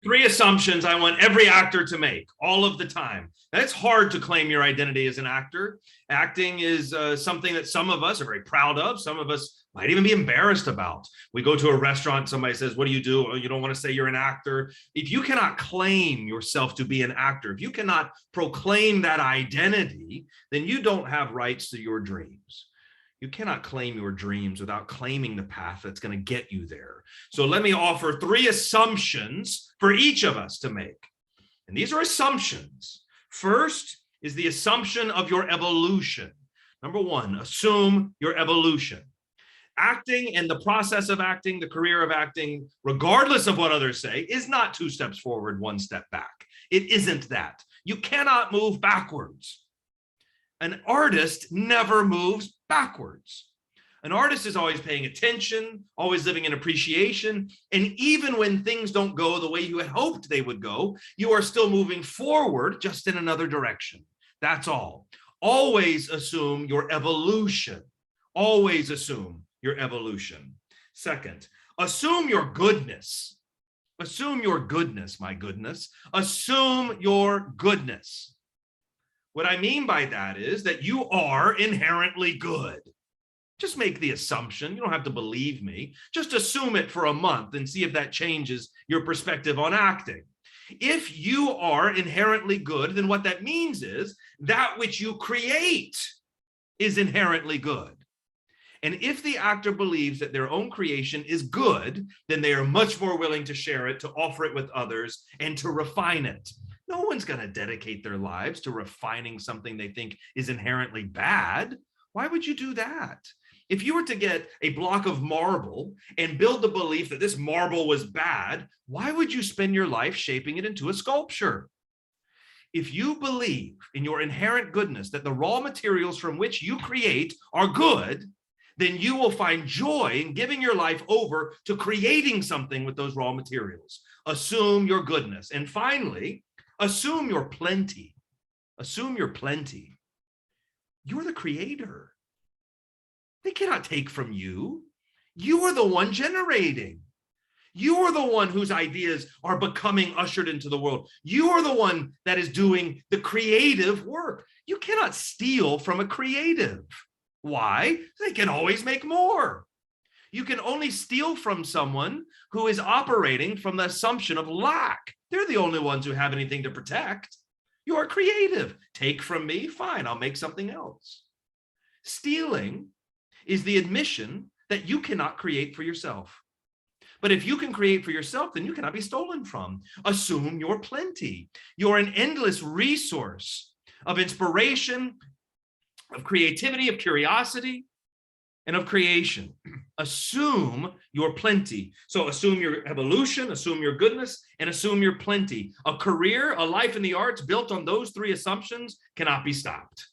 Three assumptions I want every actor to make all of the time. That's hard to claim your identity as an actor. Acting is something that some of us are very proud of. Some of us might even be embarrassed about. We go to a restaurant, somebody says, what do you do? Oh, you don't want to say you're an actor. If you cannot claim yourself to be an actor, if you cannot proclaim that identity, then you don't have rights to your dreams. You cannot claim your dreams without claiming the path that's going to get you there. So let me offer three assumptions for each of us to make. And these are assumptions. First is the assumption of your evolution. Number one, assume your evolution. Acting and the process of acting, the career of acting, regardless of what others say, is not 2 steps forward, 1 step back. It isn't that. You cannot move backwards. An artist never moves backwards. An artist is always paying attention, always living in appreciation. And even when things don't go the way you had hoped they would go, you are still moving forward, just in another direction. That's all. Always assume your evolution. Always assume your evolution. Second, assume your goodness. Assume your goodness, my goodness. Assume your goodness. What I mean by that is that you are inherently good. Just make the assumption. You don't have to believe me. Just assume it for a month and see if that changes your perspective on acting. If you are inherently good, then what that means is that which you create is inherently good. And if the actor believes that their own creation is good, then they are much more willing to share it, to offer it with others, and to refine it. No one's going to dedicate their lives to refining something they think is inherently bad. Why would you do that? If you were to get a block of marble and build the belief that this marble was bad, why would you spend your life shaping it into a sculpture? If you believe in your inherent goodness, that the raw materials from which you create are good, then you will find joy in giving your life over to creating something with those raw materials. Assume your goodness. And finally, assume your plenty. Assume your plenty. You're the creator. They cannot take from you. You are the one generating. You are the one whose ideas are becoming ushered into the world. You are the one that is doing the creative work. You cannot steal from a creative. Why? They can always make more. You can only steal from someone who is operating from the assumption of lack. They're the only ones who have anything to protect. You are creative. Take from me, fine, I'll make something else. Stealing is the admission that you cannot create for yourself. But if you can create for yourself, then you cannot be stolen from. Assume your plenty. You're an endless resource of inspiration, of creativity, of curiosity, and of creation. Assume your plenty. So assume your evolution, assume your goodness, and assume your plenty. A career, a life in the arts built on those three assumptions cannot be stopped.